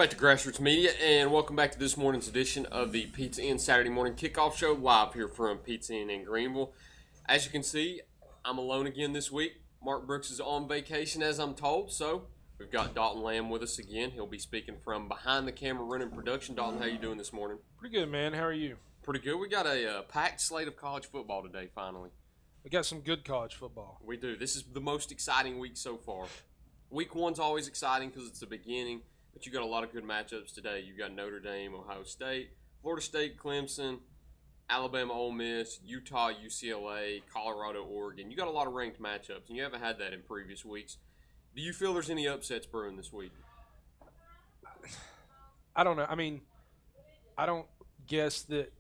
back to Grassroots Media, and welcome back to this morning's edition of the Pizza Inn Saturday Morning Kickoff Show, live here from Pizza Inn in Greeneville. As you can see, I'm alone again this week. Mark Brooks is on vacation, as I'm told, so we've got Dalton Lamb with us again. He'll be speaking from behind the camera running production. Dalton, how you doing this morning? Pretty good, man. How are you? Pretty good. We got a packed slate of college football today, finally. We got some good college football. We do. This is the most exciting week so far. Week one's always exciting because it's the beginning. But you got a lot of good matchups today. You got Notre Dame, Ohio State, Florida State, Clemson, Alabama, Ole Miss, Utah, UCLA, Colorado, Oregon. You got a lot of ranked matchups, and you haven't had that in previous weeks. Do you feel there's any upsets brewing this week? I don't know. I mean, I don't guess that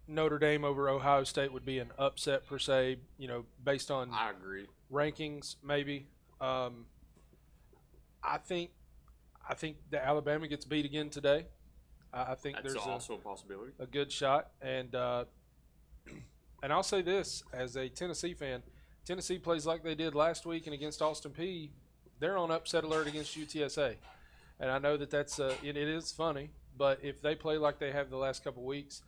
Notre Dame over Ohio State would be an upset per se, based on I agree. rankings maybe. I think that Alabama gets beat again today. I think That's there's also a possibility. a good shot. And I'll say this, as a Tennessee fan, Tennessee plays like they did last week and against Austin Peay. They're on upset alert against UTSA. And I know that it is funny, but if they play like they have the last couple weeks,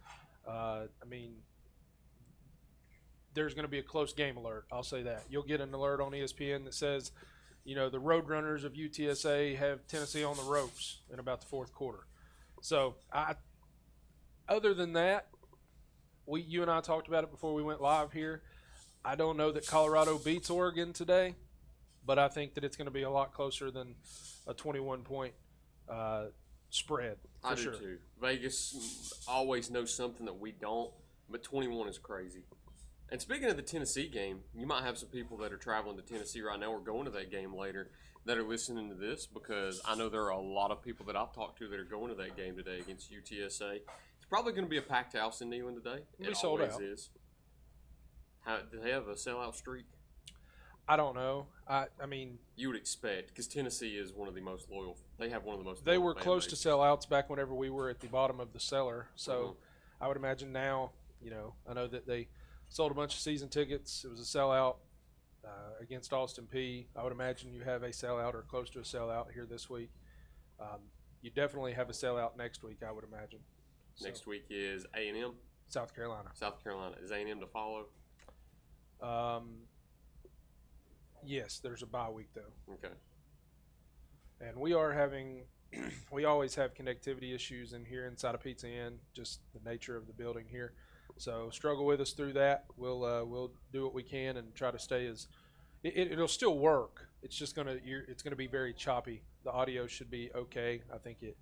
there's going to be a close game alert. I'll say that. You'll get an alert on ESPN that says, the Roadrunners of UTSA have Tennessee on the ropes in about the fourth quarter. So, other than that, you and I talked about it before we went live here. I don't know that Colorado beats Oregon today, but I think that it's going to be a lot closer than a 21-point spread. For I do sure. too. Vegas always knows something that we don't, but 21 is crazy. And speaking of the Tennessee game, you might have some people that are traveling to Tennessee right now or going to that game later that are listening to this, because I know there are a lot of people that I've talked to that are going to that game today against UTSA. It's probably going to be a packed house in Neyland today. It'll be sold out. Is. Do they have a sellout streak? I don't know. I mean, you would expect, because Tennessee is one of the most loyal. They have one of the most. They loyal were fan close to bases. sellouts back whenever we were at the bottom of the cellar. So I would imagine now, I know that they sold a bunch of season tickets. It was a sellout against Austin Peay. I would imagine you have a sellout or close to a sellout here this week. You definitely have a sellout next week, I would imagine. Next week is A&M. South Carolina. South Carolina. Is A&M to follow? Yes, there's a bye week though. Okay. And we are having, we always have connectivity issues in here inside of Pizza Inn, just the nature of the building here. So struggle with us through that. We'll do what we can and try to stay as it'll still work. It's just gonna be very choppy. The audio should be okay. I think it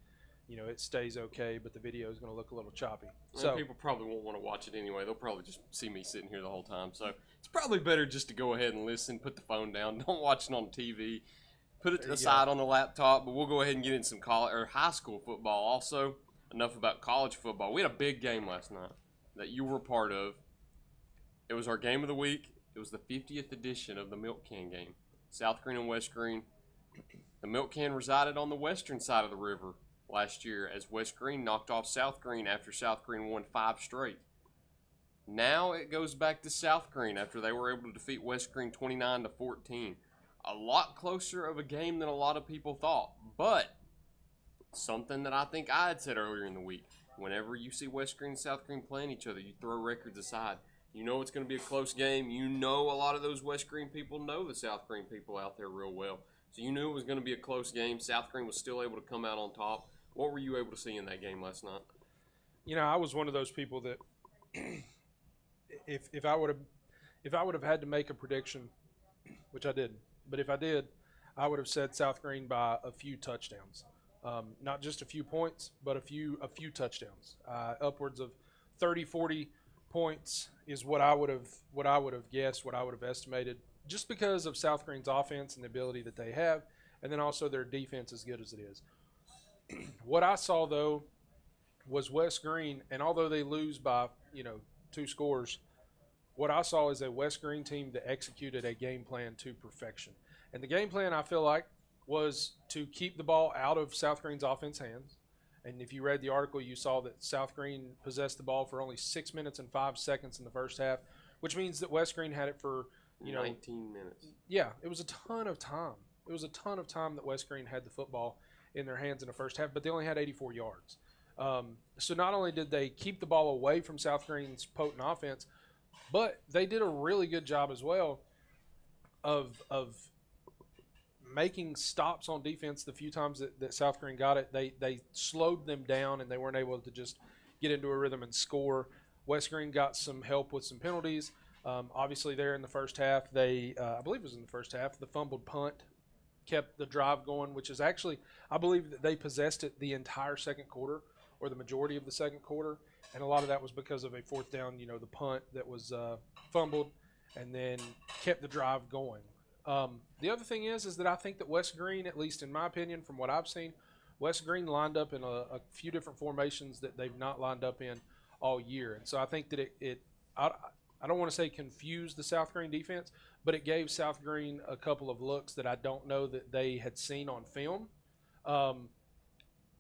stays okay, but the video is gonna look a little choppy. So people probably won't want to watch it anyway. They'll probably just see me sitting here the whole time. So it's probably better just to go ahead and listen. Put the phone down. Don't watch it on TV. Put it aside on the laptop. But we'll go ahead and get in some college or high school football. Also, enough about college football. We had a big game last night that you were a part of. It was our game of the week. It was the 50th edition of the Milk Can game. South Green and West Green. The Milk Can resided on the western side of the river last year as West Green knocked off South Green after South Green won 5 straight. Now it goes back to South Green after they were able to defeat West Green 29-14. A lot closer of a game than a lot of people thought. But something that I think I had said earlier in the week. Whenever you see West Green and South Green playing each other, you throw records aside. You know it's going to be a close game. You know a lot of those West Green people know the South Green people out there real well. So you knew it was going to be a close game. South Green was still able to come out on top. What were you able to see in that game last night? I was one of those people that if I would have had to make a prediction, which I didn't, but if I did, I would have said South Green by a few touchdowns. Not just a few points, but a few touchdowns. Upwards of 30, 40 points is what I would have guessed, what I would have estimated, just because of South Green's offense and the ability that they have, and then also their defense as good as it is. What I saw, though, was West Green, and although they lose by 2 scores, what I saw is a West Green team that executed a game plan to perfection. And the game plan, I feel like, was to keep the ball out of South Green's offense hands. And if you read the article, you saw that South Green possessed the ball for only 6 minutes and 5 seconds in the first half, which means that West Green had it for 19 minutes. Yeah, it was a ton of time. It was a ton of time that West Green had the football. in their hands in the first half, but they only had 84 yards. So not only did they keep the ball away from South Green's potent offense, but they did a really good job as well of making stops on defense. The few times that South Green got it, they slowed them down and they weren't able to just get into a rhythm and score. West Green got some help with some penalties. Obviously, there in the first half, I believe it was in the first half, the fumbled punt kept the drive going, which is actually, I believe that they possessed it the entire second quarter or the majority of the second quarter, and a lot of that was because of a fourth down, the punt that was fumbled and then kept the drive going. The other thing is that I think that West Green, at least in my opinion, from what I've seen, West Green lined up in a few different formations that they've not lined up in all year. And so I think that I don't want to say confused the South Green defense, but it gave South Green a couple of looks that I don't know that they had seen on film.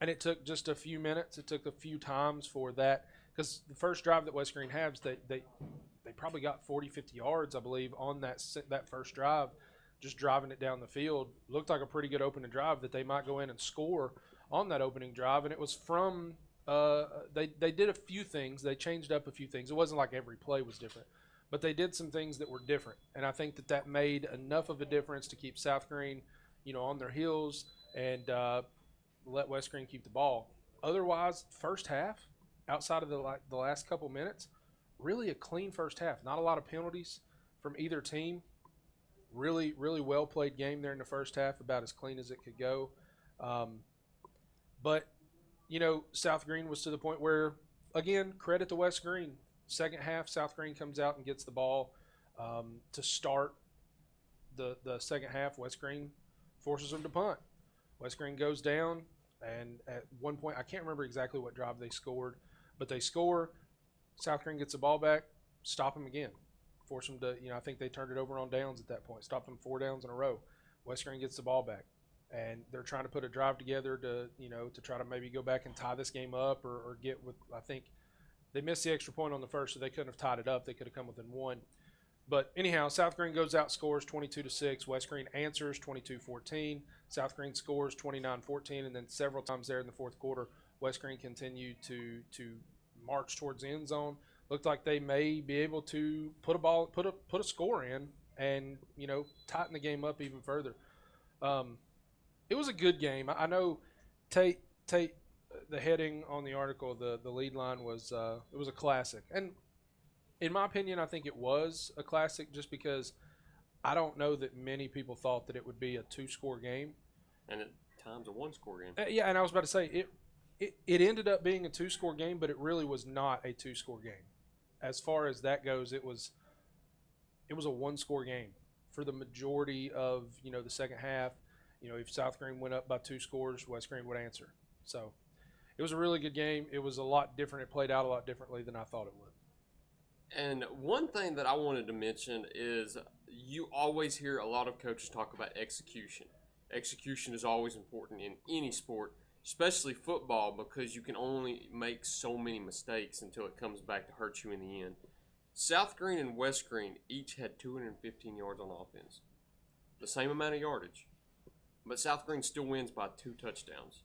And it took just a few minutes. It took a few times for that, because the first drive that West Green has, they probably got 40, 50 yards, I believe, on that first drive, just driving it down the field. Looked like a pretty good opening drive that they might go in and score on that opening drive. And it was from they did a few things. They changed up a few things. It wasn't like every play was different, but they did some things that were different. And I think that made enough of a difference to keep South Green, on their heels and let West Green keep the ball. Otherwise, first half, outside of the last couple minutes, really a clean first half. Not a lot of penalties from either team. Really, really well played game there in the first half, about as clean as it could go. But South Green was to the point where, again, credit to West Green. Second half, South Green comes out and gets the ball to start the second half. West Green forces them to punt. West Green goes down, and at one point, I can't remember exactly what drive they scored, but they score. South Green gets the ball back, stop them again. Force them to, I think they turned it over on downs at that point, stopped them 4 downs in a row. West Green gets the ball back, and they're trying to put a drive together to try to maybe go back and tie this game up or get with, I think they missed the extra point on the first, so they couldn't have tied it up. They could have come within 1. But anyhow, South Green goes out, scores 22-6. West Green answers 22-14. South Green scores 29-14, and then several times there in the fourth quarter, West Green continued to march towards the end zone. Looked like they may be able to put a score in and tighten the game up even further. It was a good game. I know Tate the heading on the article, the lead line was it was a classic, and in my opinion, I think it was a classic just because I don't know that many people thought that it would be a 2-score game, and at times a 1-score game. Yeah, and I was about to say it ended up being a 2-score game, but it really was not a 2-score game. As far as that goes, it was a 1-score game for the majority of the second half. If South Green went up by 2 scores, West Green would answer. So it was a really good game. It was a lot different. It played out a lot differently than I thought it would. And one thing that I wanted to mention is you always hear a lot of coaches talk about execution. Execution is always important in any sport, especially football, because you can only make so many mistakes until it comes back to hurt you in the end. South Green and West Green each had 215 yards on offense. The same amount of yardage. But South Green still wins by 2 touchdowns.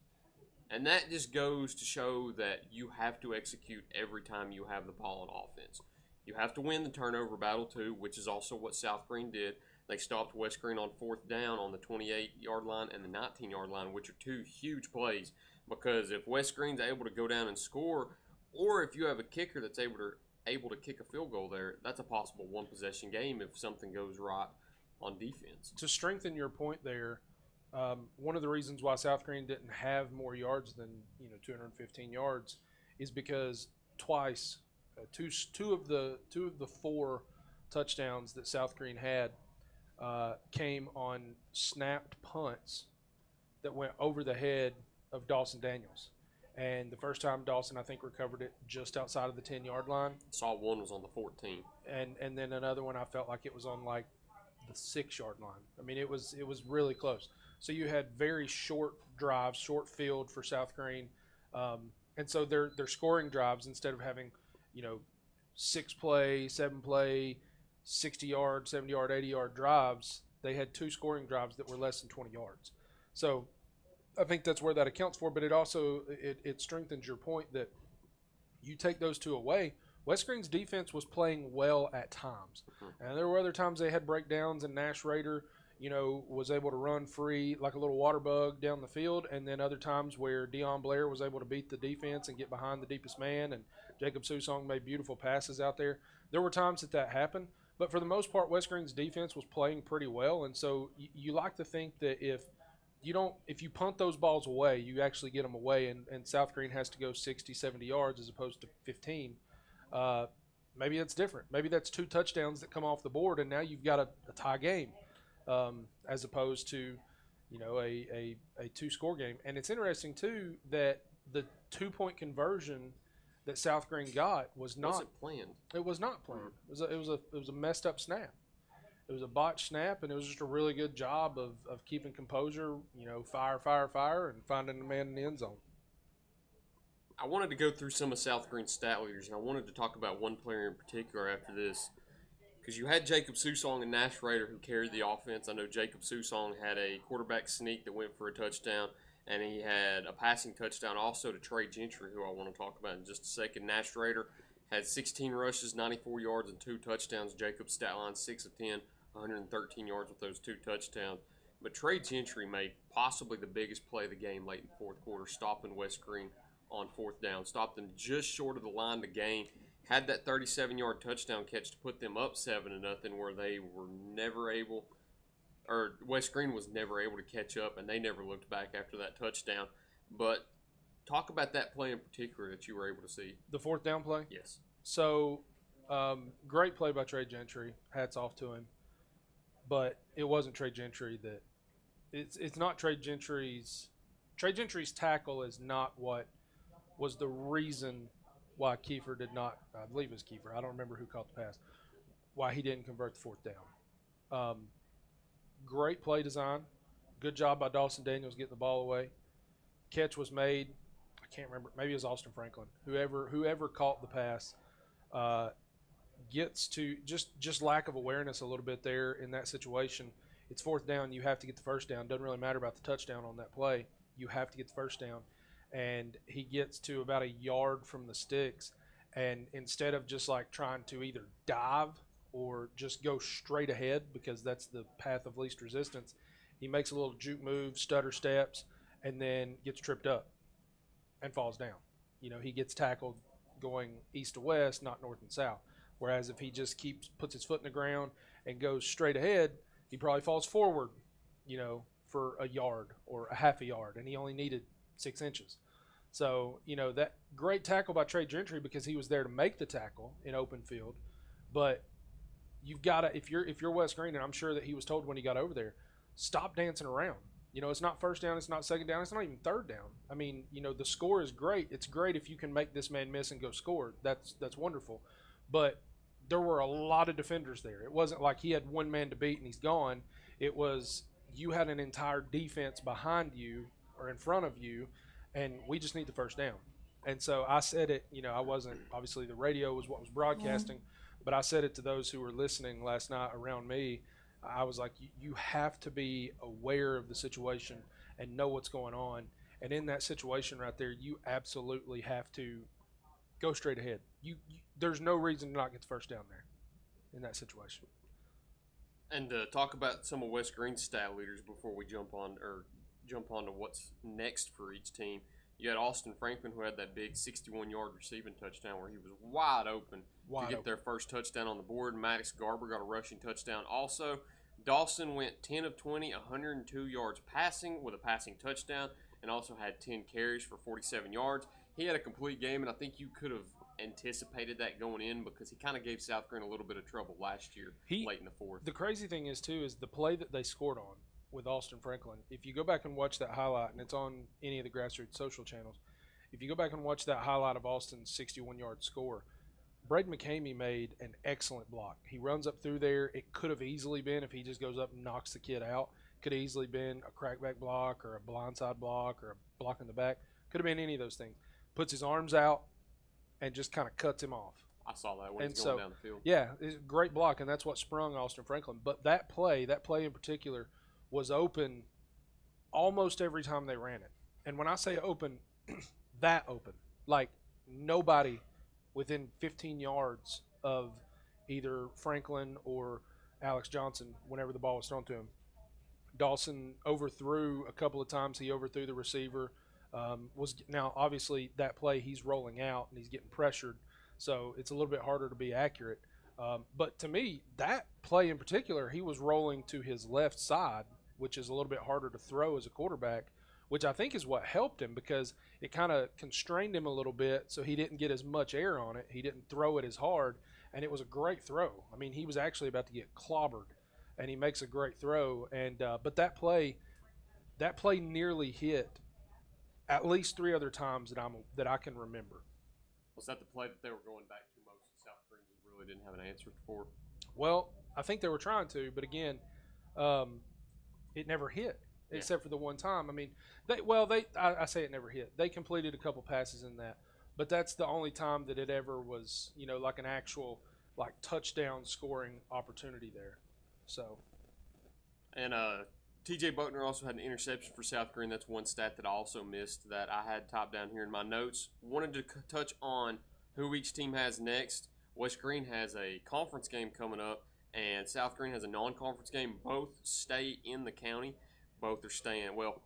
And that just goes to show that you have to execute every time you have the ball on offense. You have to win the turnover battle too, which is also what South Green did. They stopped West Green on 4th down on the 28-yard line and the 19-yard line, which are 2 huge plays. Because if West Green's able to go down and score, or if you have a kicker that's able to kick a field goal there, that's a possible 1-possession game if something goes right on defense. To strengthen your point there, one of the reasons why South Green didn't have more yards than 215 yards is because twice, two of the 4 touchdowns that South Green had came on snapped punts that went over the head of Dawson Daniels. And the first time Dawson, I think, recovered it just outside of the 10-yard line. Saw one was on the 14. And then another one I felt like it was on like the 6-yard line. I mean, it was really close. So you had very short drives, short field for South Green. And so they're scoring drives instead of having, 6-play, 7-play, 60-yard, 70-yard, 80-yard drives. They had 2 scoring drives that were less than 20 yards. So I think that's where that accounts for. But it also it strengthens your point that you take those two away. West Green's defense was playing well at times, and there were other times they had breakdowns, and Nash Rader, was able to run free like a little water bug down the field, and then other times where Deion Blair was able to beat the defense and get behind the deepest man, and Jacob Susong made beautiful passes out there. There were times that happened, but for the most part, West Green's defense was playing pretty well, and so you like to think that if you punt those balls away, you actually get them away, and South Green has to go 60, 70 yards as opposed to 15. Maybe it's different. Maybe that's 2 touchdowns that come off the board, and now you've got a tie game, as opposed to, a 2-score game. And it's interesting too that the 2-point conversion that South Green got wasn't planned. It was not planned. It was a messed up snap. It was a botched snap, and it was just a really good job of keeping composure. Fire, and finding the man in the end zone. I wanted to go through some of South Green's stat leaders, and I wanted to talk about one player in particular after this, because you had Jacob Susong and Nash Rader who carried the offense. I know Jacob Susong had a quarterback sneak that went for a touchdown, and he had a passing touchdown also to Trey Gentry, who I want to talk about in just a second. Nash Rader had 16 rushes, 94 yards, and 2 touchdowns. Jacob's stat line 6 of 10, 113 yards with those 2 touchdowns. But Trey Gentry made possibly the biggest play of the game late in the fourth quarter, stopping West Green on 4th down, stopped them just short of the line to gain, had that 37-yard touchdown catch to put them up 7-0, where they were never able, or West Green was never able to catch up, and they never looked back after that touchdown. But talk about that play in particular that you were able to see. The 4th down play? Yes. So, great play by Trey Gentry. Hats off to him. But it wasn't Trey Gentry that – it's not Trey Gentry's – Trey Gentry's tackle is not what – was the reason why Kiefer did not, I believe it was Kiefer, I don't remember who caught the pass, why he didn't convert the 4th down. Great play design. Good job by Dawson Daniels getting the ball away. Catch was made, I can't remember, maybe it was Austin Franklin. Whoever caught the pass gets to, just lack of awareness a little bit there in that situation. It's 4th down, you have to get the 1st down. Doesn't really matter about the touchdown on that play. You have to get the 1st down. And he gets to about a yard from the sticks, and instead of just like trying to either dive or just go straight ahead, because that's the path of least resistance, he makes a little juke move, stutter steps, and then gets tripped up and falls down. He gets tackled going east to west, not north and south. Whereas if he just puts his foot in the ground and goes straight ahead, he probably falls forward, for a yard or a half a yard, and he only needed 6 inches. So, that great tackle by Trey Gentry, because he was there to make the tackle in open field. But you've got to, if you're West Green, and I'm sure that he was told when he got over there, stop dancing around. It's not 1st down, it's not 2nd down, it's not even 3rd down. I mean, the score is great. It's great if you can make this man miss and go score. That's wonderful. But there were a lot of defenders there. It wasn't like he had one man to beat and he's gone. It was you had an entire defense behind you or in front of you, and we just need the 1st down. And so I said it, I wasn't, obviously the radio was what was broadcasting, but I said it to those who were listening last night around me. I was like, you have to be aware of the situation and know what's going on. And in that situation right there, you absolutely have to go straight ahead. There's no reason to not get the 1st down there in that situation. And to talk about some of West Green's stat leaders before we jump on to what's next for each team. You had Austin Franklin, who had that big 61-yard receiving touchdown where he was wide open to get their first touchdown on the board. Maddox Garber got a rushing touchdown also. Dawson went 10 of 20, 102 yards passing with a passing touchdown, and also had 10 carries for 47 yards. He had a complete game, and I think you could have anticipated that going in, because he kind of gave South Green a little bit of trouble last year late in the 4th. The crazy thing is, too, is the play that they scored on with Austin Franklin. If you go back and watch that highlight, and it's on any of the grassroots social channels, if you go back and watch that highlight of Austin's 61-yard score, Braden McCamey made an excellent block. He runs up through there. It could have easily been, if he just goes up and knocks the kid out, could have easily been a crackback block or a blindside block or a block in the back. Could have been any of those things. Puts his arms out and just kind of cuts him off. I saw that when he's going down the field. Yeah, it's a great block, and that's what sprung Austin Franklin. But that play in particular, was open almost every time they ran it. And when I say open, that open, like nobody within 15 yards of either Franklin or Alex Johnson whenever the ball was thrown to him. Dawson overthrew a couple of times. He overthrew the receiver. Was now obviously that play he's rolling out and he's getting pressured, so it's a little bit harder to be accurate. But to me, that play in particular, he was rolling to his left side, which is a little bit harder to throw as a quarterback, which I think is what helped him because it kind of constrained him a little bit, so he didn't get as much air on it. He didn't throw it as hard, and it was a great throw. I mean, he was actually about to get clobbered, and he makes a great throw. And but that play nearly hit at least 3 other times that I can remember. Was that the play that they were going back to most? South Green just really didn't have an answer for. Well, I think they were trying to, but again, it never hit. Except for the one time. I mean, I say it never hit. They completed a couple passes in that, but that's the only time that it ever was, like an actual like touchdown scoring opportunity there. So. And TJ Buckner also had an interception for South Green. That's one stat that I also missed that I had typed down here in my notes. Wanted to touch on who each team has next. West Green has a conference game coming up, and South Green has a non-conference game. Both stay in the county. Both are staying. Well,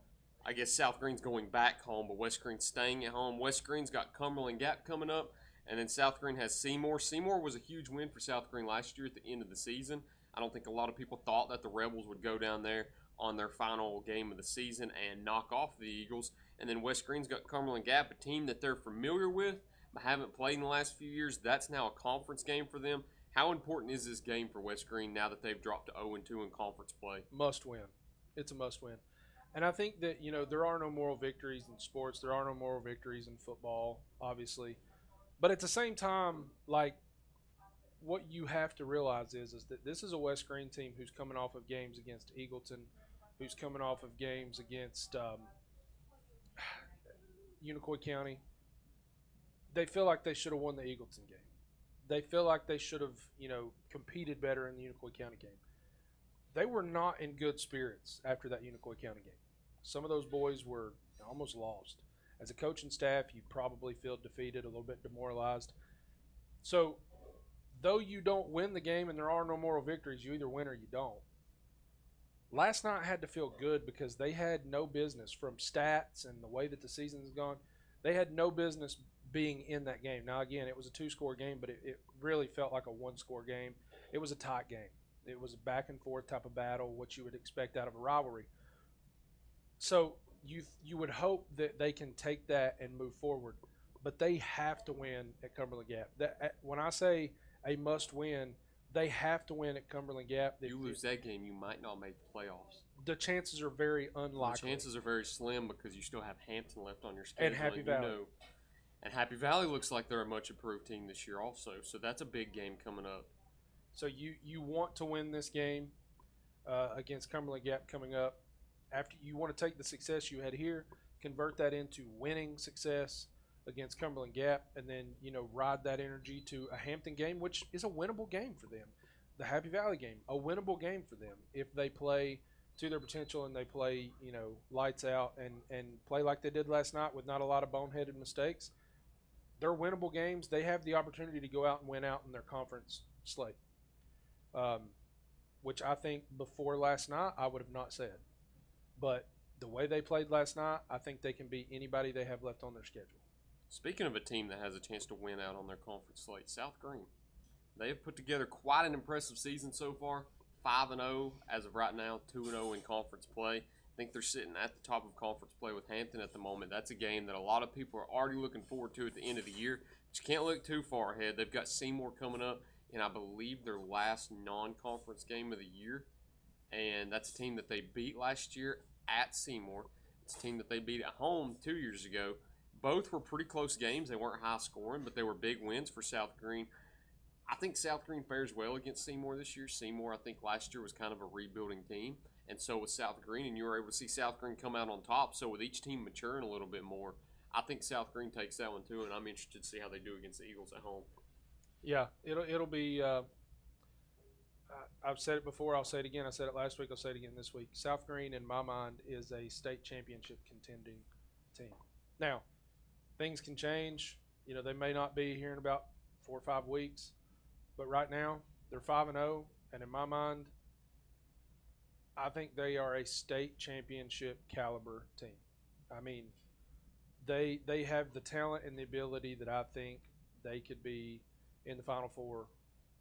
I guess South Green's going back home, but West Green's staying at home. West Green's got Cumberland Gap coming up, and then South Green has Seymour. Seymour was a huge win for South Green last year at the end of the season. I don't think a lot of people thought that the Rebels would go down there on their final game of the season and knock off the Eagles. And then West Green's got Cumberland Gap, a team that they're familiar with but haven't played in the last few years. That's now a conference game for them. How important is this game for West Green now that they've dropped to 0-2 in conference play? Must win. It's a must win. And I think that, there are no moral victories in sports. There are no moral victories in football, obviously. But at the same time, like, what you have to realize is that this is a West Green team who's coming off of games against Eagleton, who's coming off of games against Unicoi County. They feel like they should have won the Eagleton game. They feel like they should have, competed better in the Unicoi County game. They were not in good spirits after that Unicoi County game. Some of those boys were almost lost. As a coach and staff, you probably feel defeated, a little bit demoralized. So, though you don't win the game and there are no moral victories, you either win or you don't. Last night had to feel good because they had no business, from stats and the way that the season's gone, they had no business being in that game. Now, again, it was a 2-score game, but it really felt like a 1-score game. It was a tight game. It was a back-and-forth type of battle, what you would expect out of a rivalry. So you would hope that they can take that and move forward, but they have to win at Cumberland Gap. When I say a must-win, they have to win at Cumberland Gap. You lose that game, you might not make the playoffs. The chances are very unlikely. The chances are very slim because you still have Hampton left on your schedule. And Happy Valley. And Happy Valley looks like they're a much improved team this year also. So that's a big game coming up. So you want to win this game against Cumberland Gap coming up. After you want to take the success you had here, convert that into winning success against Cumberland Gap, and then ride that energy to a Hampton game, which is a winnable game for them. The Happy Valley game, a winnable game for them if they play to their potential and they play lights out and play like they did last night with not a lot of boneheaded mistakes. They're winnable games. They have the opportunity to go out and win out in their conference slate, which I think before last night I would have not said. But the way they played last night, I think they can beat anybody they have left on their schedule. Speaking of a team that has a chance to win out on their conference slate, South Green. They have put together quite an impressive season so far. 5-0 as of right now, 2-0 in conference play. I think they're sitting at the top of conference play with Hampton at the moment. That's a game that a lot of people are already looking forward to at the end of the year. But you can't look too far ahead. They've got Seymour coming up in, I believe, their last non-conference game of the year. And that's a team that they beat last year at Seymour. It's a team that they beat at home 2 years ago. Both were pretty close games. They weren't high scoring, but they were big wins for South Green. I think South Green fares well against Seymour this year. Seymour, I think, last year was kind of a rebuilding team, and so was South Green, and you were able to see South Green come out on top. So with each team maturing a little bit more, I think South Green takes that one too, and I'm interested to see how they do against the Eagles at home. Yeah, it'll be I've said it before. I'll say it again. I said it last week. I'll say it again this week. South Green, in my mind, is a state championship contending team. Now, things can change. You know, they may not be here in about 4 or 5 weeks, but right now they're 5-0, and in my mind, I think they are a state championship caliber team. I mean, they have the talent and the ability that I think they could be in the Final Four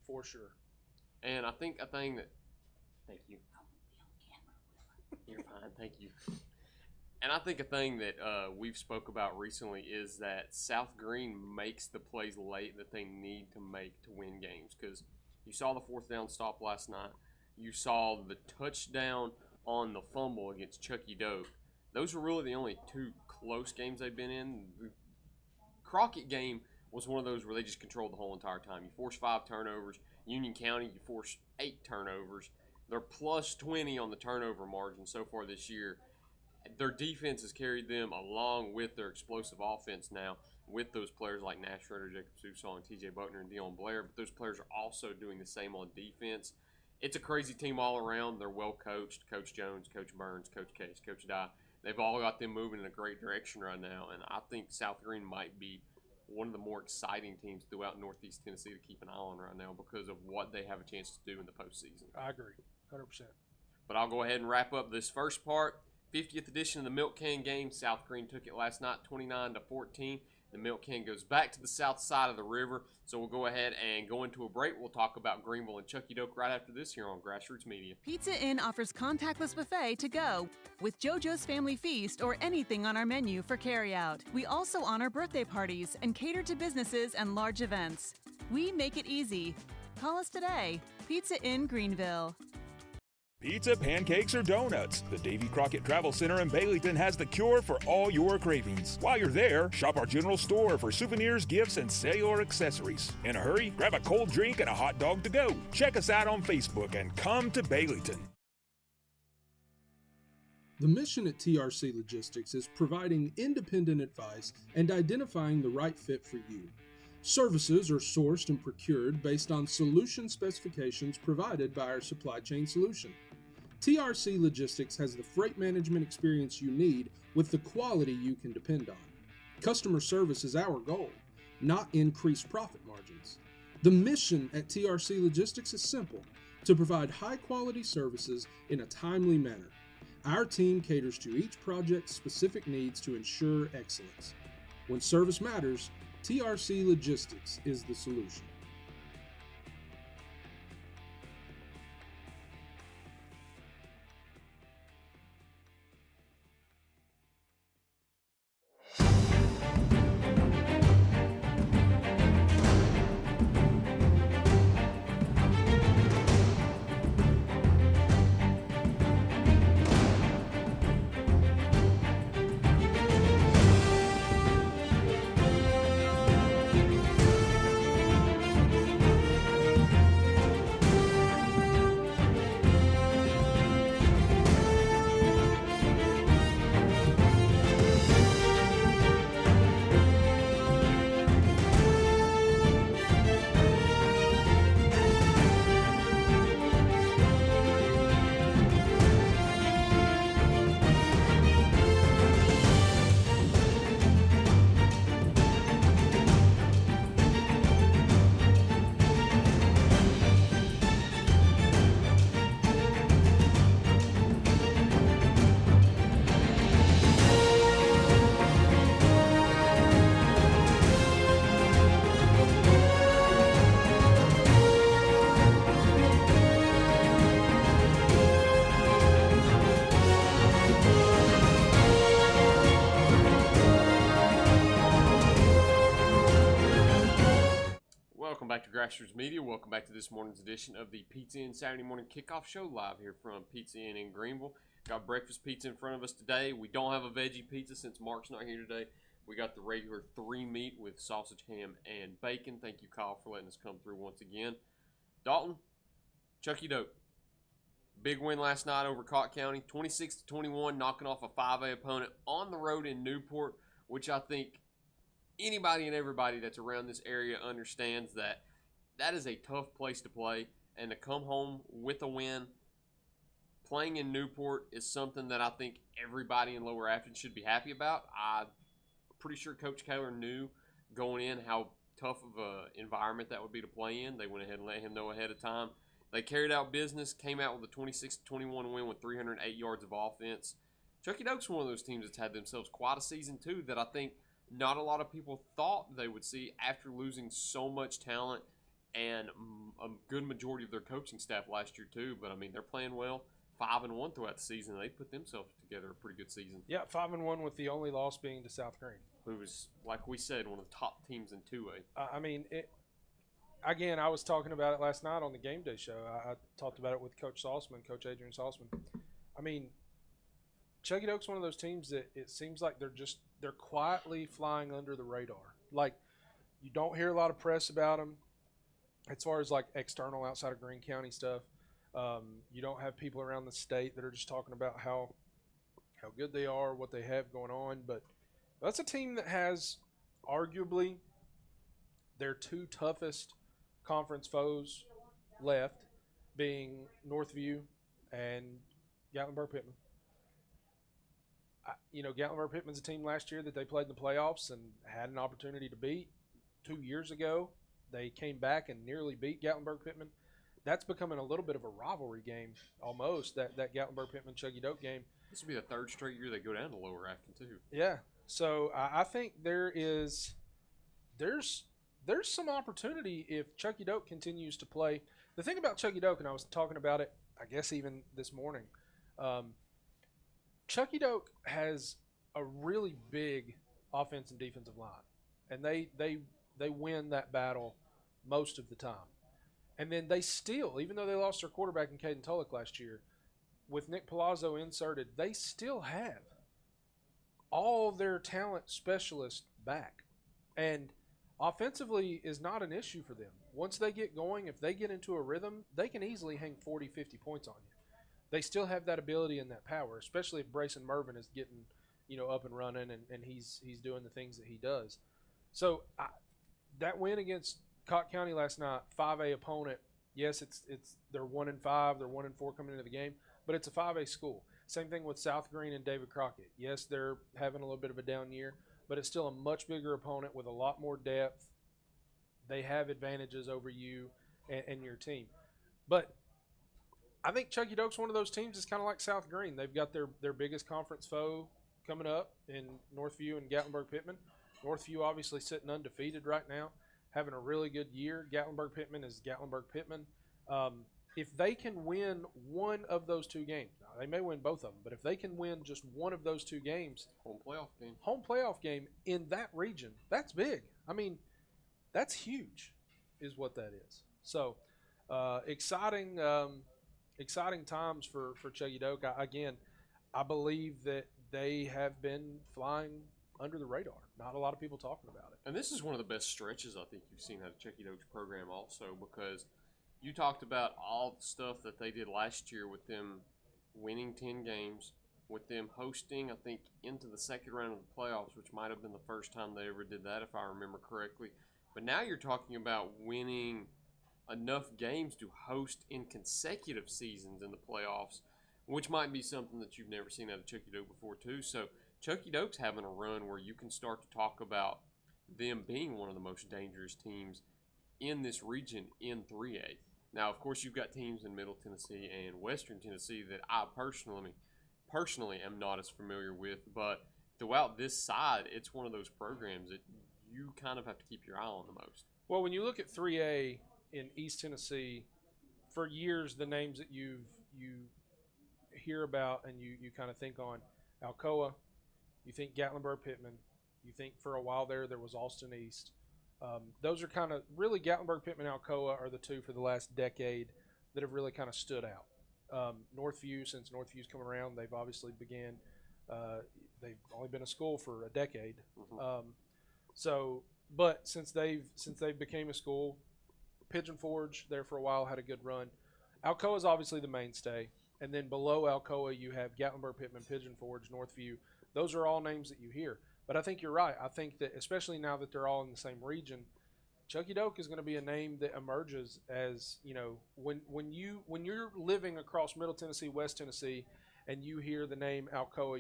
for sure. And I think a thing that, thank you. I won't be on camera. You're fine, thank you. And I think a thing that we've spoke about recently is that South Green makes the plays late that they need to make to win games. Because you saw the 4th down stop last night. You saw the touchdown on the fumble against Chucky Doak. Those were really the only 2 close games they've been in. The Crockett game was one of those where they just controlled the whole entire time. You forced 5 turnovers. Union County, you forced 8 turnovers. They're plus 20 on the turnover margin so far this year. Their defense has carried them along with their explosive offense now with those players like Nash Schroeder, Jacob Susal, and TJ Buckner and Dion Blair. But those players are also doing the same on defense. It's a crazy team all around. They're well coached. Coach Jones, Coach Burns, Coach Case, Coach Dye. They've all got them moving in a great direction right now. And I think South Green might be one of the more exciting teams throughout Northeast Tennessee to keep an eye on right now because of what they have a chance to do in the postseason. I agree, 100%. But I'll go ahead and wrap up this first part. 50th edition of the Milk Can game. South Green took it last night, 29-14. The Milk Can goes back to the south side of the river. So we'll go ahead and go into a break. We'll talk about Greeneville and Chucky Doak right after this here on Grassroots Media. Pizza Inn offers contactless buffet to go with JoJo's Family Feast or anything on our menu for carryout. We also honor birthday parties and cater to businesses and large events. We make it easy. Call us today. Pizza Inn Greeneville. Pizza, pancakes, or donuts. The Davy Crockett Travel Center in Baileyton has the cure for all your cravings. While you're there, shop our general store for souvenirs, gifts, and cellular accessories. In a hurry, grab a cold drink and a hot dog to go. Check us out on Facebook and come to Baileyton. The mission at TRC Logistics is providing independent advice and identifying the right fit for you. Services are sourced and procured based on solution specifications provided by our supply chain solution. TRC Logistics has the freight management experience you need with the quality you can depend on. Customer service is our goal, not increased profit margins. The mission at TRC Logistics is simple: to provide high-quality services in a timely manner. Our team caters to each project's specific needs to ensure excellence. When service matters, TRC Logistics is the solution. Welcome back to Grassroots Media. Welcome back to this morning's edition of the Pizza Inn Saturday Morning Kickoff Show, live here from Pizza Inn in Greeneville. Got breakfast pizza in front of us today. We don't have a veggie pizza since Mark's not here today. We got the regular 3 meat with sausage, ham, and bacon. Thank you, Kyle, for letting us come through once again. Dalton, Chucky Doak. Big win last night over Cott County, 26-21, knocking off a 5A opponent on the road in Newport, which I think anybody and everybody that's around this area understands that is a tough place to play. and to come home with a win. Playing in Newport is something that I think everybody in Lower Athens should be happy about. I'm pretty sure Coach Kaler knew going in how tough of an environment that would be to play in. They went ahead and let him know ahead of time. They carried out business, came out with a 26-21 win with 308 yards of offense. Chucky Doak's one of those teams that's had themselves quite a season, too, that I think not a lot of people thought they would see after losing so much talent and a good majority of their coaching staff last year, too. But, I mean, they're playing well. 5-1 throughout the season. They put themselves together a pretty good season. Yeah, 5-1 with the only loss being to South Green, who was, like we said, one of the top teams in 2A. I mean, again, I was talking about it last night on the game day show. I talked about it with Coach Salzman, Coach Adrian Salzman. I mean, Chucky Doak's one of those teams that it seems like they're quietly flying under the radar. Like, you don't hear a lot of press about them as far as like external outside of Greene County stuff. You don't have people around the state that are just talking about how good they are, what they have going on. But that's a team that has arguably their two toughest conference foes left, being Northview and Gatlinburg-Pittman. Gatlinburg-Pittman's a team last year that they played in the playoffs and had an opportunity to beat. 2 years ago, they came back and nearly beat Gatlinburg-Pittman. That's becoming a little bit of a rivalry game almost, that Gatlinburg-Pittman Chucky Doak game. This will be the third straight year they go down to Lower Acton, too. Yeah. So I think there's some opportunity if Chucky Doak continues to play. The thing about Chucky Doak, and I was talking about it, I guess even this morning, Chucky Doak has a really big offense and defensive line, and they win that battle most of the time. And then they still, even though they lost their quarterback in Caden Tulloch last year, with Nick Palazzo inserted, they still have all their talent specialists back. And offensively is not an issue for them. Once they get going, if they get into a rhythm, they can easily hang 40, 50 points on you. They still have that ability and that power, especially if Brayson Mervin is getting, up and running and he's doing the things that he does. So that win against Cott County last night, 5A opponent. Yes, they're 1-5, they're 1-4 coming into the game, but it's a 5A school. Same thing with South Green and David Crockett. Yes, they're having a little bit of a down year, but it's still a much bigger opponent with a lot more depth. They have advantages over you and your team. But I think Chucky Doak's one of those teams that's kind of like South Green. They've got their biggest conference foe coming up in Northview and Gatlinburg-Pittman. Northview obviously sitting undefeated right now, having a really good year. Gatlinburg-Pittman is Gatlinburg-Pittman. If they can win one of those two games, now they may win both of them, but if they can win just one of those two games, home playoff game in that region, that's big. I mean, that's huge is what that is. So exciting times for Chucky Doak. I believe that they have been flying under the radar. Not a lot of people talking about it. And this is one of the best stretches I think you've seen out of Chucky Doak's program also, because you talked about all the stuff that they did last year with them winning 10 games, with them hosting, I think, into the second round of the playoffs, which might have been the first time they ever did that, if I remember correctly. But now you're talking about winning enough games to host in consecutive seasons in the playoffs, which might be something that you've never seen out of Chucky Doak before, too. So Chucky Doak's having a run where you can start to talk about them being one of the most dangerous teams in this region in 3A. Now, of course, you've got teams in Middle Tennessee and Western Tennessee that I personally am not as familiar with, but throughout this side, it's one of those programs that you kind of have to keep your eye on the most. Well, when you look at 3A in East Tennessee, for years the names that you hear about and you kind of think on, Alcoa, you think Gatlinburg-Pittman, you think for a while there was Austin East. Those are kind of really Gatlinburg-Pittman, Alcoa are the two for the last decade that have really kind of stood out. Northview, since Northview's coming around, they've obviously they've only been a school for a decade. Mm-hmm. But since they've became a school, Pigeon Forge there for a while had a good run. Alcoa is obviously the mainstay, and then below Alcoa you have Gatlinburg-Pittman, Pigeon Forge, Northview. Those are all names that you hear. But I think you're right. I think that especially now that they're all in the same region, Chucky Doak is going to be a name that emerges as, when you're living across Middle Tennessee, West Tennessee, and you hear the name Alcoa,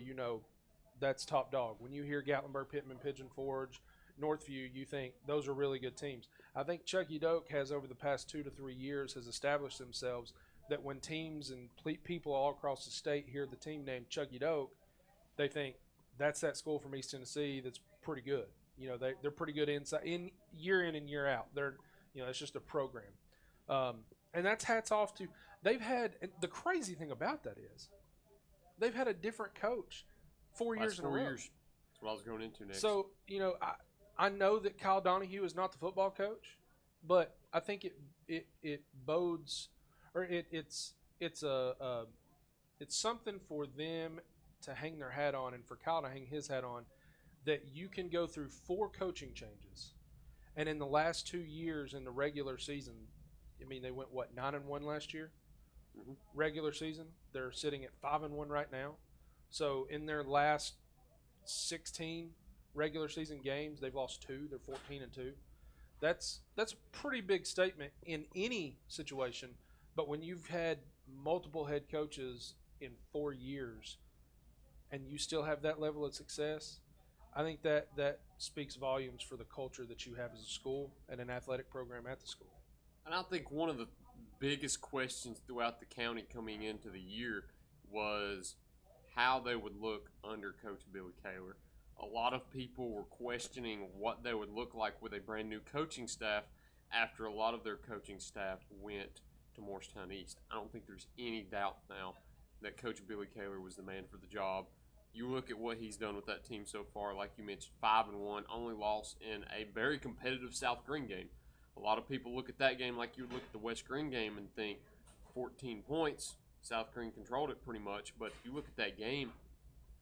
that's top dog. When you hear Gatlinburg, Pittman, Pigeon Forge, Northview, you think those are really good teams. I think Chucky Doak has, over the past 2 to 3 years, has established themselves that when teams and people all across the state hear the team named Chucky Doak, they think that's that school from East Tennessee that's pretty good. They're pretty good in and year out. It's just a program. And that's hats off to, and the crazy thing about that is they've had a different coach 4 years in a row. 4 years. That's what I was going into next. So, I know that Kyle Donahue is not the football coach, but I think it bodes, or it's something for them to hang their hat on, and for Kyle to hang his hat on, that you can go through 4 coaching changes, and in the last 2 years in the regular season, they went 9-1 last year. Mm-hmm. Regular season, they're sitting at 5-1 right now. So in their last 16 regular season games, they've lost 2. They're 14-2. That's a pretty big statement in any situation. But when you've had multiple head coaches in 4 years, and you still have that level of success, I think that speaks volumes for the culture that you have as a school and an athletic program at the school. And I think one of the biggest questions throughout the county coming into the year was how they would look under Coach Billy Kaler. A lot of people were questioning what they would look like with a brand new coaching staff after a lot of their coaching staff went to Morristown East. I don't think there's any doubt now that Coach Billy Kaler was the man for the job. You look at what he's done with that team so far, like you mentioned, 5-1, only loss in a very competitive South Green game. A lot of people look at that game like you would look at the West Green game and think 14 points, South Green controlled it pretty much. But if you look at that game,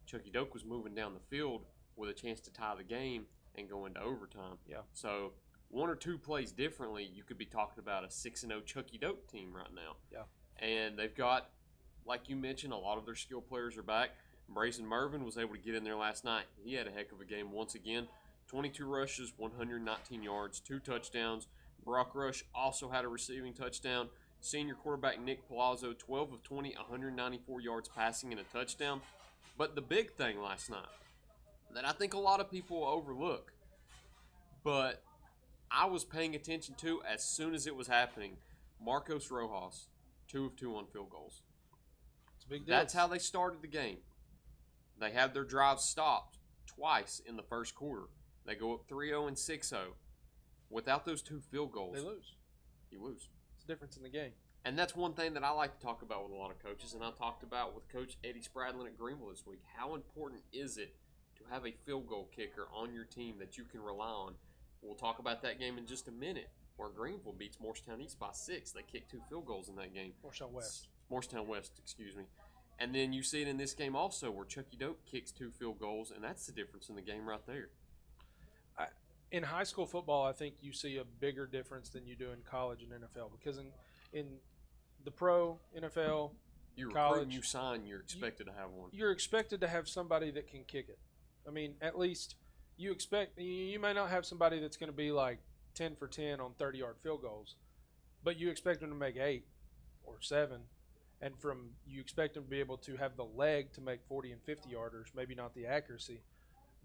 Chucky Doak was moving down the field with a chance to tie the game and go into overtime. Yeah. So 1 or 2 plays differently, you could be talking about a 6-0 Chucky Doak team right now. Yeah. And they've got, like you mentioned, a lot of their skill players are back. Brayson Mervin was able to get in there last night. He had a heck of a game once again. 22 rushes, 119 yards, 2 touchdowns. Brock Rush also had a receiving touchdown. Senior quarterback Nick Palazzo, 12 of 20, 194 yards passing and a touchdown. But the big thing last night that I think a lot of people overlook, but I was paying attention to as soon as it was happening, Marcos Rojas, 2 of 2 on field goals. It's a big deal. That's how they started the game. They had their drive stopped twice in the first quarter. They go up 3-0 and 6-0. Without those 2 field goals, They lose. You lose. It's the difference in the game. And that's one thing that I like to talk about with a lot of coaches, and I talked about with Coach Eddie Spradlin at Greeneville this week. How important is it to have a field goal kicker on your team that you can rely on? We'll talk about that game in just a minute, where Greeneville beats Morristown East by 6. They kicked 2 field goals in that game. Morristown West, excuse me. And then you see it in this game also, where Chucky Doak kicks 2 field goals, and that's the difference in the game right there. In high school football, I think you see a bigger difference than you do in college and NFL, because in the pro, NFL, you college, recruit, you sign, you're expected to have one. You're expected to have somebody that can kick it. I mean, at least you may not have somebody that's going to be like 10 for 10 on 30-yard field goals, but you expect them to make 8 or 7, and you expect them to be able to have the leg to make 40 and 50-yarders, maybe not the accuracy.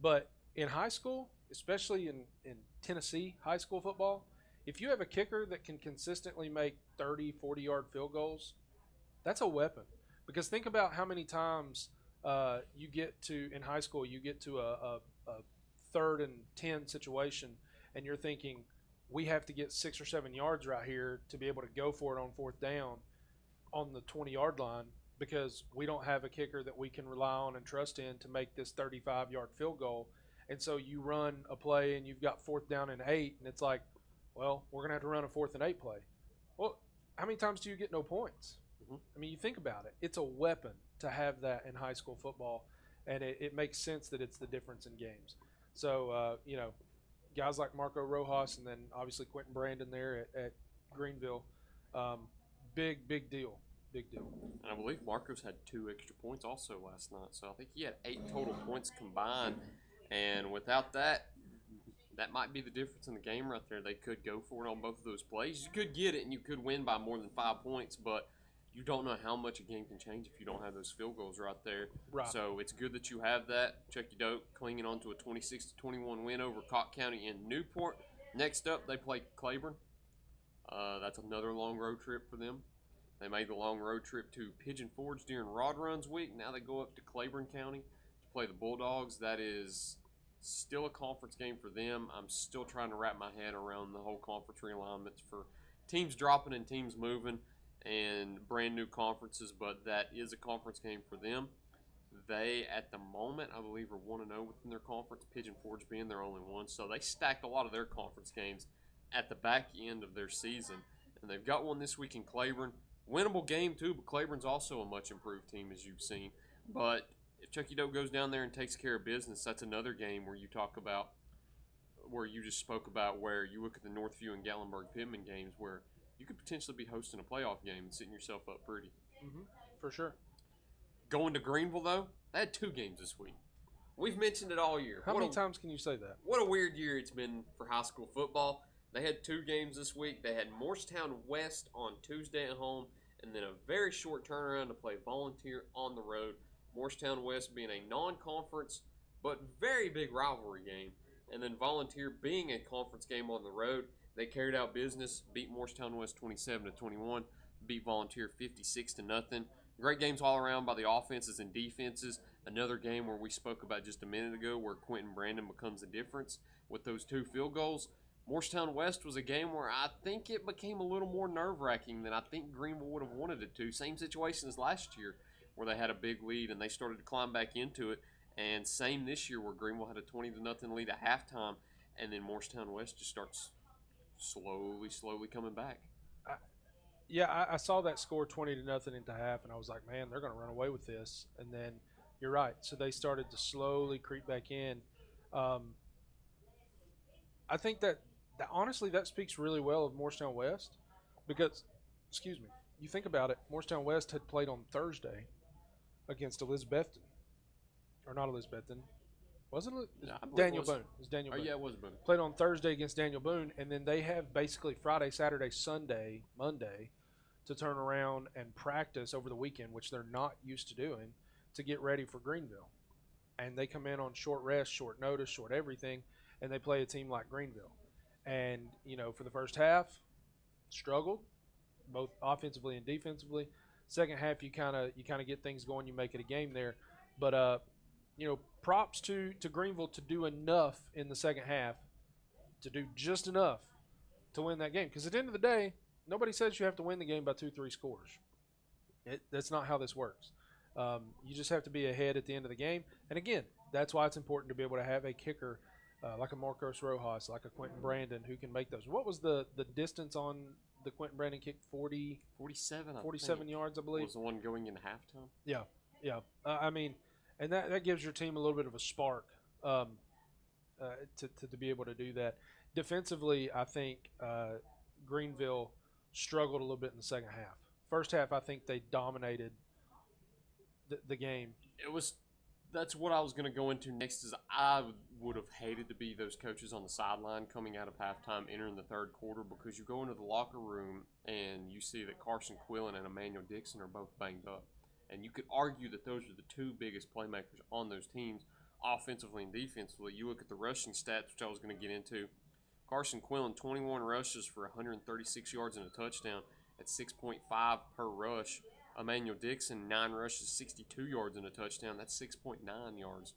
But in high school, especially in Tennessee high school football, if you have a kicker that can consistently make 30, 40-yard field goals, that's a weapon. Because think about how many times in high school, you get to a 3rd and 10 situation, and you're thinking, we have to get 6 or 7 yards right here to be able to go for it on 4th down on the 20-yard line, because we don't have a kicker that we can rely on and trust in to make this 35-yard field goal. And so you run a play and you've got 4th down and 8, and it's like, well, we're going to have to run a 4th and 8 play. Well, how many times do you get no points? Mm-hmm. I mean, you think about it. It's a weapon to have that in high school football, and it makes sense that it's the difference in games. So, guys like Marco Rojas and then obviously Quentin Brandon there at Greeneville, big deal. Big deal. And I believe Marcos had 2 extra points also last night, so I think he had 8 total points combined. And without that, that might be the difference in the game right there. They could go for it on both of those plays. You could get it, and you could win by more than 5 points, but you don't know how much a game can change if you don't have those field goals right there. Right. So it's good that you have that. Chucky Doak clinging on to a 26-21 win over Cocke County in Newport. Next up, they play Claiborne. That's another long road trip for them. They made the long road trip to Pigeon Forge during Rod Runs week. Now they go up to Claiborne County to play the Bulldogs. That is still a conference game for them. I'm still trying to wrap my head around the whole conference realignments for teams dropping and teams moving and brand new conferences, but that is a conference game for them. They, at the moment, I believe, are 1-0 within their conference, Pigeon Forge being their only one. So they stacked a lot of their conference games at the back end of their season. And they've got one this week in Claiborne. Winnable game, too, but Claiborne's also a much improved team, as you've seen. But if Chucky Doak goes down there and takes care of business, that's another game where you talk about, where you just spoke about, where you look at the Northview and Gatlinburg-Pittman games where you could potentially be hosting a playoff game and setting yourself up pretty. Mm-hmm. For sure. Going to Greeneville, though, they had 2 games this week. We've mentioned it all year. How many times can you say that? What a weird year it's been for high school football. They had 2 games this week. They had Morristown West on Tuesday at home, and then a very short turnaround to play Volunteer on the road. Morristown West being a non-conference but very big rivalry game, and then Volunteer being a conference game on the road. They carried out business, beat Morristown West 27-21, beat Volunteer 56-0. Great games all around by the offenses and defenses. Another game where we spoke about just a minute ago where Quentin Brandon becomes the difference with those 2 field goals. Morristown West was a game where I think it became a little more nerve-wracking than I think Greeneville would have wanted it to. Same situation as last year where they had a big lead and they started to climb back into it. And same this year where Greeneville had a 20-0 lead at halftime, and then Morristown West just starts slowly coming back. I saw that score 20-0 into half, and I was like, man, they're going to run away with this. And then you're right. So they started to slowly creep back in. I think that honestly that speaks really well of Morristown West because, you think about it, Morristown West had played on Thursday against Elizabethton. Or not Elizabethton. Wasn't it? Daniel Boone. It was Daniel Boone. Oh, yeah, it was Boone. Played on Thursday against Daniel Boone, and then they have basically Friday, Saturday, Sunday, Monday to turn around and practice over the weekend, which they're not used to doing, to get ready for Greeneville. And they come in on short rest, short notice, short everything, and they play a team like Greeneville. And, for the first half, struggled, both offensively and defensively. Second half, you kind of get things going, you make it a game there. But, props to Greeneville to do enough in the second half, to do just enough to win that game. Because at the end of the day, nobody says you have to win the game by 2-3 scores. That's not how this works. You just have to be ahead at the end of the game. And again, that's why it's important to be able to have a kicker like a Marcos Rojas, like a Quentin Brandon, who can make those. What was the distance on the Quentin Brandon kick? 47 yards, I believe. Was the one going into halftime? Yeah. And that gives your team a little bit of a spark to be able to do that. Defensively, I think Greeneville struggled a little bit in the second half. First half, I think they dominated the game. That's what I was going to go into next. Is I would have hated to be those coaches on the sideline coming out of halftime, entering the third quarter, because you go into the locker room and you see that Carson Quillen and Emmanuel Dixon are both banged up. And you could argue that those are the 2 biggest playmakers on those teams, offensively and defensively. You look at the rushing stats, which I was going to get into. Carson Quillen, 21 rushes for 136 yards and a touchdown at 6.5 per rush. Emmanuel Dixon, 9 rushes, 62 yards and a touchdown. That's 6.9 yards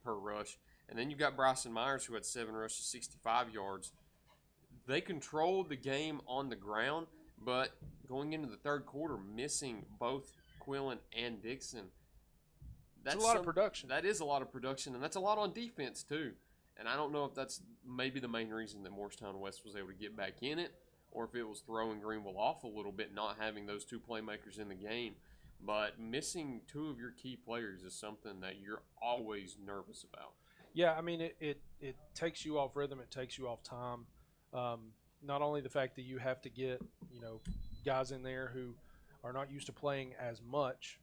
per rush. And then you got Bryson Myers, who had 7 rushes, 65 yards. They controlled the game on the ground, but going into the third quarter, missing both Quillen and Dixon. That's a lot of production. That is a lot of production, and that's a lot on defense, too. And I don't know if that's maybe the main reason that Morristown West was able to get back in it, or if it was throwing Greeneville off a little bit, not having those 2 playmakers in the game. But missing 2 of your key players is something that you're always nervous about. Yeah, I mean, it takes you off rhythm. It takes you off time. Not only the fact that you have to get, guys in there who are not used to playing as much.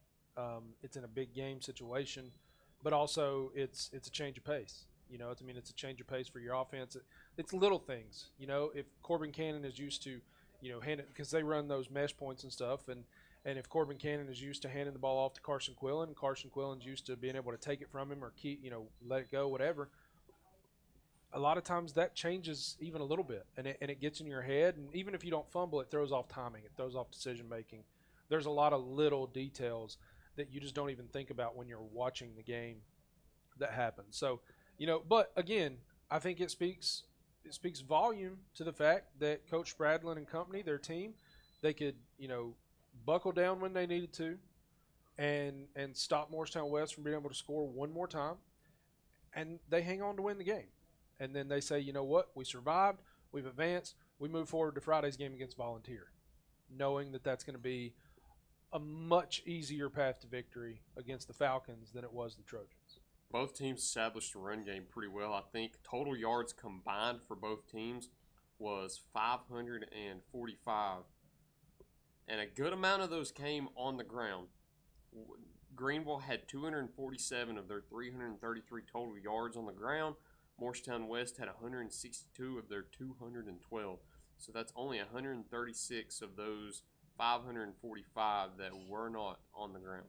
It's in a big game situation, but also it's a change of pace. It's a change of pace for your offense. It's little things. If Corbin Cannon is used to, hand it, because they run those mesh points and stuff, and if Corbin Cannon is used to handing the ball off to Carson Quillen's used to being able to take it from him or let it go, whatever. A lot of times that changes even a little bit, and it gets in your head. And even if you don't fumble, it throws off timing, it throws off decision making. There's a lot of little details that you just don't even think about when you're watching the game that happen. So, but again, I think it speaks volume to the fact that Coach Spradlin and company, their team, they could, buckle down when they needed to and stop Morristown West from being able to score one more time, and they hang on to win the game. And then they say, you know what, we survived, we've advanced, we move forward to Friday's game against Volunteer, knowing that that's going to be a much easier path to victory against the Falcons than it was the Trojans. Both teams established the run game pretty well. I think total yards combined for both teams was 545. And a good amount of those came on the ground. Greeneville had 247 of their 333 total yards on the ground. Morristown West had 162 of their 212. So that's only 136 of those 545 that were not on the ground.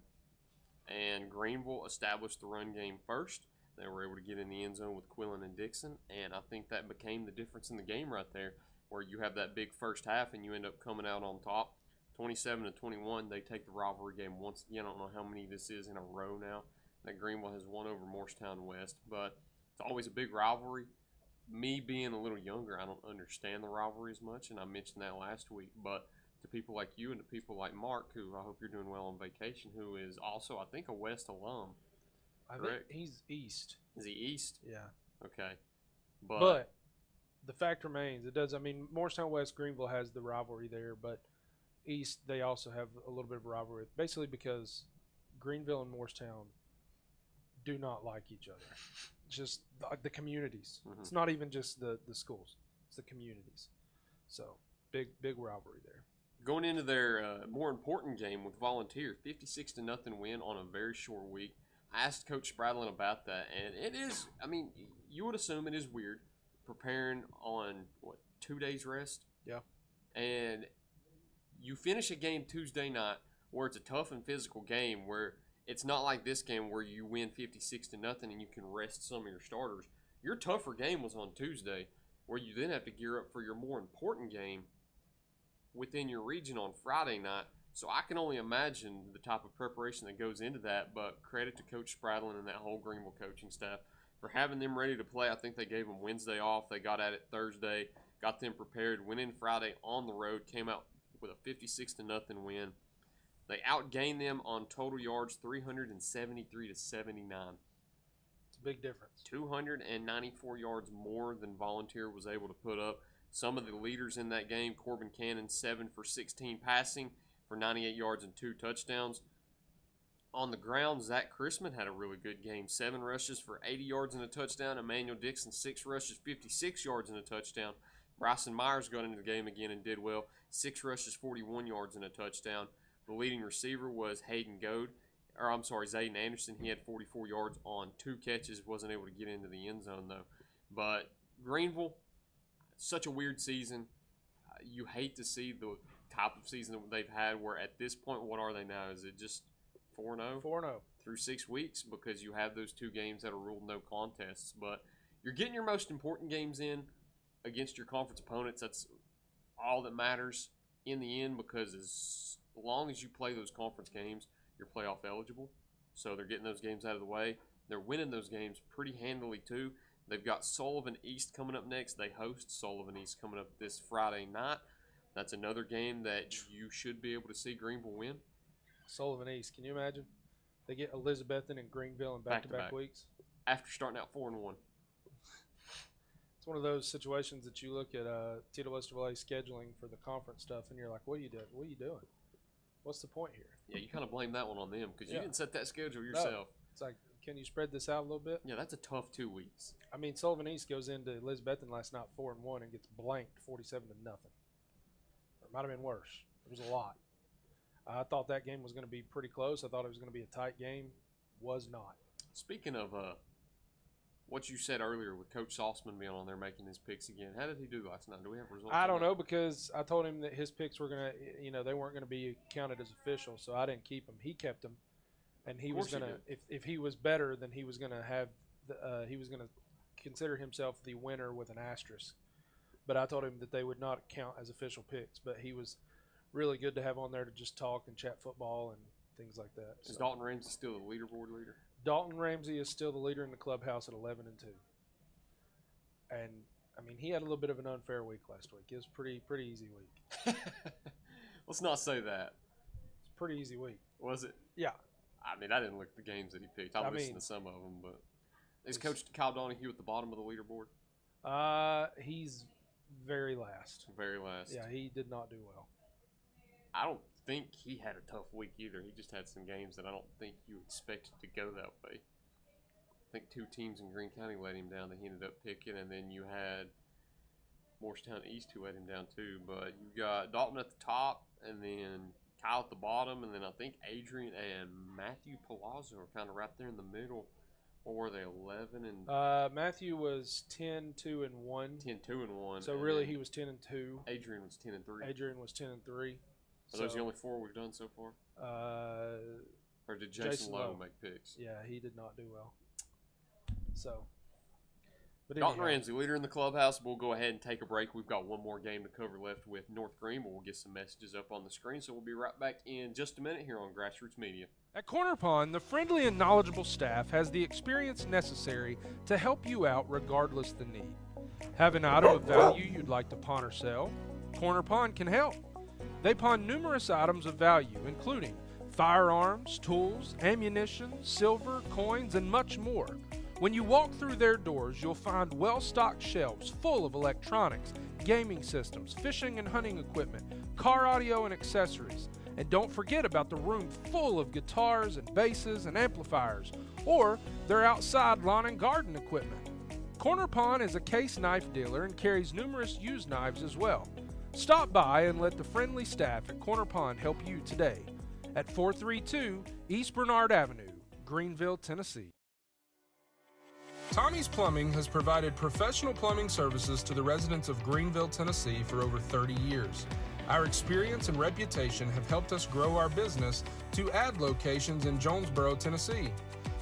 And Greeneville established the run game first. They were able to get in the end zone with Quillen and Dixon, and I think that became the difference in the game right there, where you have that big first half and you end up coming out on top. 27-21, they take the rivalry game once again. I don't know how many this is in a row now that Greeneville has won over Morristown West, but it's always a big rivalry. Me being a little younger, I don't understand the rivalry as much, and I mentioned that last week, but to people like you and to people like Mark, who I hope you're doing well on vacation, who is also, I think, a West alum. I think he's East. Is he East? Yeah. Okay. But the fact remains, Morristown West, Greeneville has the rivalry there, but East, they also have a little bit of a rivalry, basically because Greeneville and Morristown do not like each other. Just the communities. Mm-hmm. It's not even just the schools. It's the communities. So, big rivalry there. Going into their more important game with Volunteer, 56-0 win on a very short week. I asked Coach Spradlin about that, and it is, you would assume it is weird preparing on, 2 days rest? Yeah. And you finish a game Tuesday night where it's a tough and physical game where it's not like this game where you win 56-0 and you can rest some of your starters. Your tougher game was on Tuesday, where you then have to gear up for your more important game within your region on Friday night. So I can only imagine the type of preparation that goes into that, but credit to Coach Spradlin and that whole Greeneville coaching staff for having them ready to play. I think they gave them Wednesday off. They got at it Thursday, got them prepared, went in Friday on the road, came out with a 56-0 win. They outgained them on total yards 373 to 79. It's a big difference. 294 yards more than Volunteer was able to put up. Some of the leaders in that game, Corbin Cannon, 7 for 16 passing for 98 yards and 2 touchdowns. On the ground, Zach Chrisman had a really good game. 7 rushes for 80 yards and a touchdown. Emmanuel Dixon, 6 rushes, 56 yards and a touchdown. Bryson Myers got into the game again and did well. 6 rushes, 41 yards and a touchdown. The leading receiver was Zayden Anderson. He had 44 yards on 2 catches. Wasn't able to get into the end zone, though. But Greeneville, such a weird season. You hate to see the type of season that they've had where at this point, what are they now? Is it just 4-0? 4-0. Through 6 weeks, because you have those 2 games that are ruled no contests. But you're getting your most important games in against your conference opponents. That's all that matters in the end, because as long as you play those conference games, you're playoff eligible. So they're getting those games out of the way. They're winning those games pretty handily too. They've got Sullivan East coming up next. They host Sullivan East coming up this Friday night. That's another game that you should be able to see Greeneville win. Sullivan East, can you imagine? They get Elizabethton and Greeneville in back-to-back weeks. After starting out 4-1. It's one of those situations that you look at TWSAA scheduling for the conference stuff, and you're like, what are you doing? What are you doing? What's the point here? Yeah, you kind of blame that one on them because you didn't set that schedule yourself. No. It's like, can you spread this out a little bit? Yeah, that's a tough 2 weeks. Sullivan East goes into Elizabethton last night 4-1 and gets blanked 47-0. It might have been worse. It was a lot. I thought that game was going to be pretty close. I thought it was going to be a tight game. Was not. Speaking of what you said earlier with Coach Saltzman being on there making his picks again. How did he do last night? Do we have results? I don't know, because I told him that his picks were going to, they weren't going to be counted as official, so I didn't keep them. He kept them, and he was going to, if he was better, then he was going to have, he was going to consider himself the winner with an asterisk. But I told him that they would not count as official picks, but he was really good to have on there to just talk and chat football and things like that. Is Dalton Ramsey still the leaderboard leader? Dalton Ramsey is still the leader in the clubhouse at 11-2. And I mean, he had a little bit of an unfair week last week. It was pretty easy week. Let's not say that. It's a pretty easy week. Was it? Yeah. I mean, I didn't look at the games that he picked. I listened to some of them, but is Coach Kyle Donahue at the bottom of the leaderboard? He's very last. Very last. Yeah, he did not do well. I don't think he had a tough week either. He just had some games that I don't think you expected to go that way. I think 2 teams in Greene County let him down that he ended up picking, and then you had Morristown East who let him down too. But you got Dalton at the top, and then Kyle at the bottom, and then I think Adrian and Matthew Palazzo are kind of right there in the middle. Or were they 11 and? Matthew was 10-2-1. 10-2-1. So really, he was 10-2. Adrian was 10-3. Adrian was 10-3. Are those the only 4 we've done so far? Or did Jason Lowe make picks? Yeah, he did not do well. So, but Dalton Ramsey, leader in the clubhouse. We'll go ahead and take a break. We've got one more game to cover left with North Green, but we'll get some messages up on the screen. So we'll be right back in just a minute here on Grassroots Media. At Corner Pond, the friendly and knowledgeable staff has the experience necessary to help you out regardless the need. Have an item of value you'd like to pawn or sell? Corner Pond can help. They pawn numerous items of value, including firearms, tools, ammunition, silver, coins, and much more. When you walk through their doors, you'll find well-stocked shelves full of electronics, gaming systems, fishing and hunting equipment, car audio and accessories. And don't forget about the room full of guitars and basses and amplifiers, or their outside lawn and garden equipment. Corner Pond is a case knife dealer and carries numerous used knives as well. Stop by and let the friendly staff at Corner Pond help you today at 432 East Bernard Avenue, Greeneville, Tennessee. Tommy's Plumbing has provided professional plumbing services to the residents of Greeneville, Tennessee for over 30 years. Our experience and reputation have helped us grow our business to add locations in Jonesboro, Tennessee.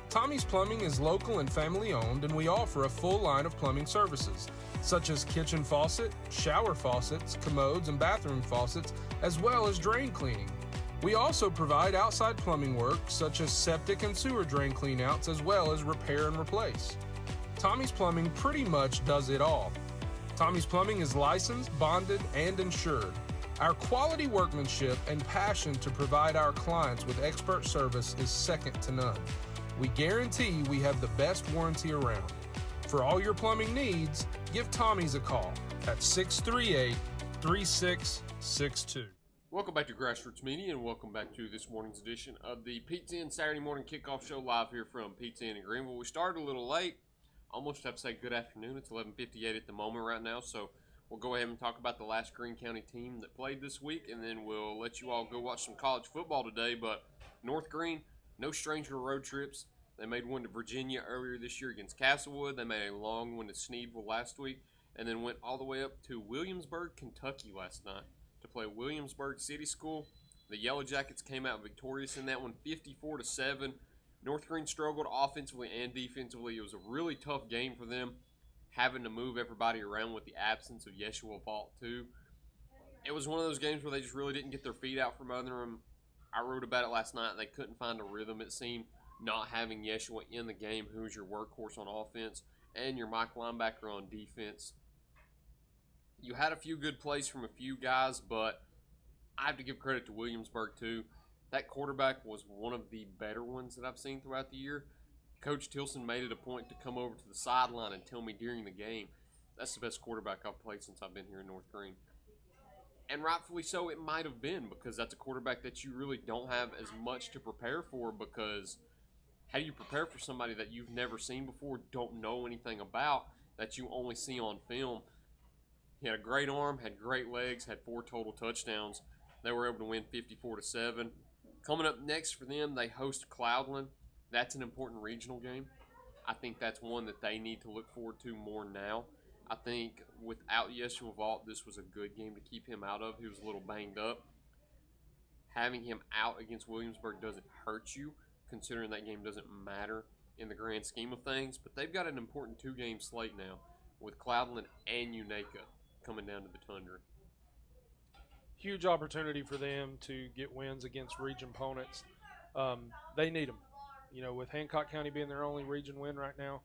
Tommy's Plumbing is local and family owned, and we offer a full line of plumbing services, such as kitchen faucet, shower faucets, commodes, and bathroom faucets, as well as drain cleaning. We also provide outside plumbing work, such as septic and sewer drain cleanouts, as well as repair and replace. Tommy's Plumbing pretty much does it all. Tommy's Plumbing is licensed, bonded, and insured. Our quality workmanship and passion to provide our clients with expert service is second to none. We guarantee we have the best warranty around. For all your plumbing needs, give Tommy's a call at 638-3662. Welcome back to Grassroots Media, and welcome back to this morning's edition of the Pizza Inn Saturday Morning Kickoff Show live here from Pizza Inn of Greeneville. We started a little late. Almost have to say good afternoon. It's 11:58 at the moment right now, so we'll go ahead and talk about the last Greene County team that played this week, and then we'll let you all go watch some college football today. But North Greene, no stranger to road trips. They made one to Virginia earlier this year against Castlewood. They made a long one to Sneedville last week, and then went all the way up to Williamsburg, Kentucky last night to play Williamsburg City School. The Yellow Jackets came out victorious in that one, 54-7. North Greene struggled offensively and defensively. It was a really tough game for them, having to move everybody around with the absence of Yeshua Vault too. It was one of those games where they just really didn't get their feet out from under them. I wrote about it last night. They couldn't find a rhythm, it seemed, not having Yeshua in the game, who's your workhorse on offense, and your Mike linebacker on defense. You had a few good plays from a few guys, but I have to give credit to Williamsburg too. That quarterback was one of the better ones that I've seen throughout the year. Coach Tilson made it a point to come over to the sideline and tell me during the game, that's the best quarterback I've played since I've been here in North Greene. And rightfully so, it might have been, because that's a quarterback that you really don't have as much to prepare for, because how do you prepare for somebody that you've never seen before, don't know anything about, that you only see on film? He had a great arm, had great legs, had 4 total touchdowns. They were able to win 54-7. Coming up next for them, they host Cloudland. That's an important regional game. I think that's one that they need to look forward to more now. I think without Yeshua Vault, this was a good game to keep him out of. He was a little banged up. Having him out against Williamsburg doesn't hurt you, considering that game doesn't matter in the grand scheme of things. But they've got an important 2-game slate now with Cloudland and Unaka coming down to the Tundra. Huge opportunity for them to get wins against region opponents. They need them. You know, with Hancock County being their only region win right now,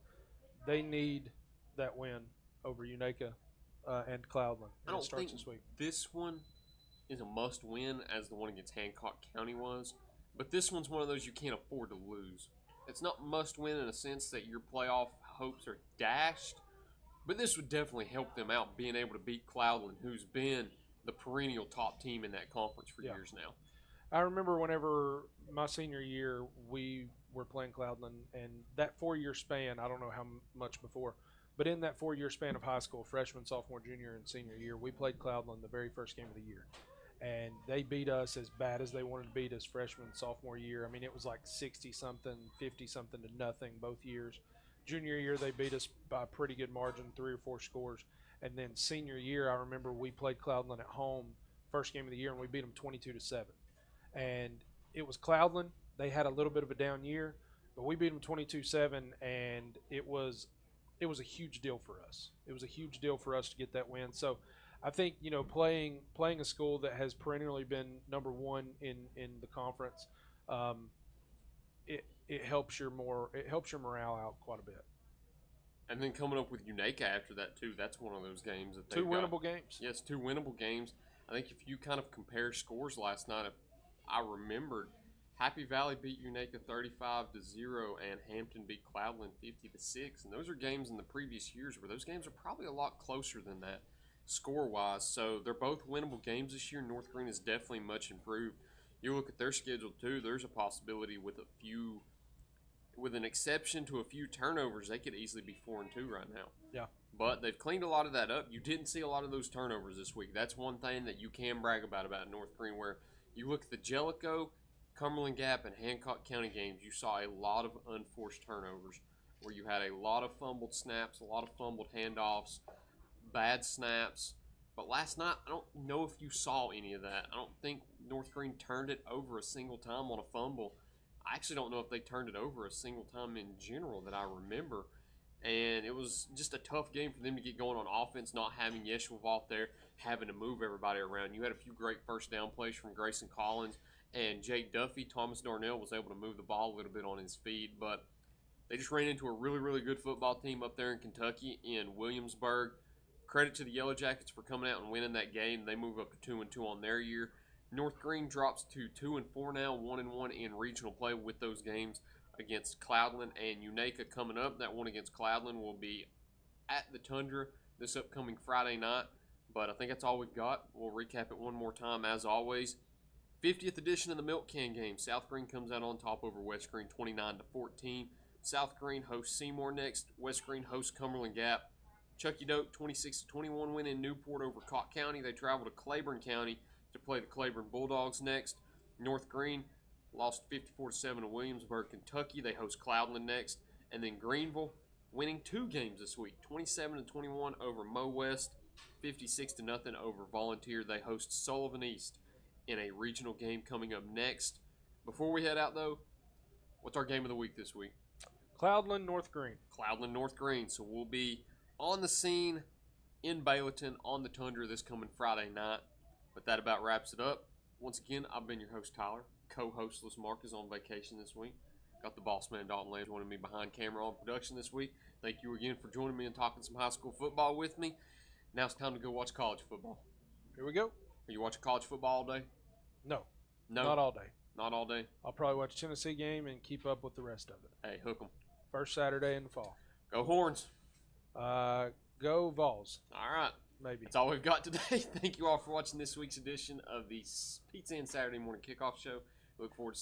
they need that win over Unaka and Cloudland. I don't think this week. This one is a must-win as the one against Hancock County was, but this one's one of those you can't afford to lose. It's not must-win in a sense that your playoff hopes are dashed, but this would definitely help them out being able to beat Cloudland, who's been the perennial top team in that conference for years now. I remember whenever my senior year, we were playing Cloudland, and that 4-year span, I don't know how much before, but in that 4-year span of high school, freshman, sophomore, junior, and senior year, we played Cloudland the very first game of the year. And they beat us as bad as they wanted to beat us freshman, sophomore year. I mean, it was like 60-something, 50-something to nothing both years. Junior year, they beat us by a pretty good margin, 3 or 4 scores. And then senior year, I remember we played Cloudland at home, first game of the year, and we beat them 22-7. And it was Cloudland. They had a little bit of a down year, but we beat them 22-7, and it was a huge deal for us. It was a huge deal for us to get that win. So I think, you know, playing a school that has perennially been number one in the conference, it helps your morale out quite a bit. And then coming up with Unaka after that too, that's one of those games that two winnable games. Yes, 2 winnable games. I think if you kind of compare scores last night, if I remembered, Happy Valley beat Unaka 35-0, and Hampton beat Cloudland 50-6. And those are games in the previous years where those games are probably a lot closer than that score-wise. So they're both winnable games this year. North Green is definitely much improved. You look at their schedule too. There's a possibility with an exception to a few turnovers, they could easily be 4-2 right now. Yeah. But they've cleaned a lot of that up. You didn't see a lot of those turnovers this week. That's one thing that you can brag about North Green, where you look at the Jellicoe, Cumberland Gap, and Hancock County games, you saw a lot of unforced turnovers where you had a lot of fumbled snaps, a lot of fumbled handoffs, bad snaps. But last night, I don't know if you saw any of that. I don't think North Green turned it over a single time on a fumble. I actually don't know if they turned it over a single time in general that I remember. And it was just a tough game for them to get going on offense, not having Yeshua Vault there, having to move everybody around. You had a few great first down plays from Grayson Collins and Jake Duffy. Thomas Darnell was able to move the ball a little bit on his feet, but they just ran into a really, really good football team up there in Kentucky in Williamsburg. Credit to the Yellow Jackets for coming out and winning that game. They move up to 2-2 on their year. North Green drops to 2-4 now, 1-1 in regional play with those games against Cloudland and Unaka coming up. That one against Cloudland will be at the Tundra this upcoming Friday night. But I think that's all we've got. We'll recap it one more time as always. 50th edition of the Milk Can game. South Green comes out on top over West Green 29-14. South Green hosts Seymour next. West Green hosts Cumberland Gap. Chucky Doak 26-21 win in Newport over Cott County. They travel to Claiborne County to play the Claiborne Bulldogs next. North Green lost 54-7 to Williamsburg, Kentucky. They host Cloudland next. And then Greeneville winning 2 games this week, 27-21 over Mo West, 56-0 over Volunteer. They host Sullivan East in a regional game coming up next. Before we head out, though, what's our game of the week this week? Cloudland, North Green. Cloudland, North Green. So we'll be on the scene in Bayleton on the Tundra this coming Friday night. But that about wraps it up. Once again, I've been your host, Tyler. Co-hostless Mark is on vacation this week. Got the boss man, Dalton Lamb, joining me behind camera on production this week. Thank you again for joining me and talking some high school football with me. Now it's time to go watch college football. Here we go. Are you watching college football all day? No. No. Not all day. Not all day? I'll probably watch a Tennessee game and keep up with the rest of it. Hey, hook 'em. First Saturday in the fall. Go Horns. Go Vols. All right. Maybe. That's all we've got today. Thank you all for watching this week's edition of the Pizza Inn Saturday Morning Kickoff Show. Look forward to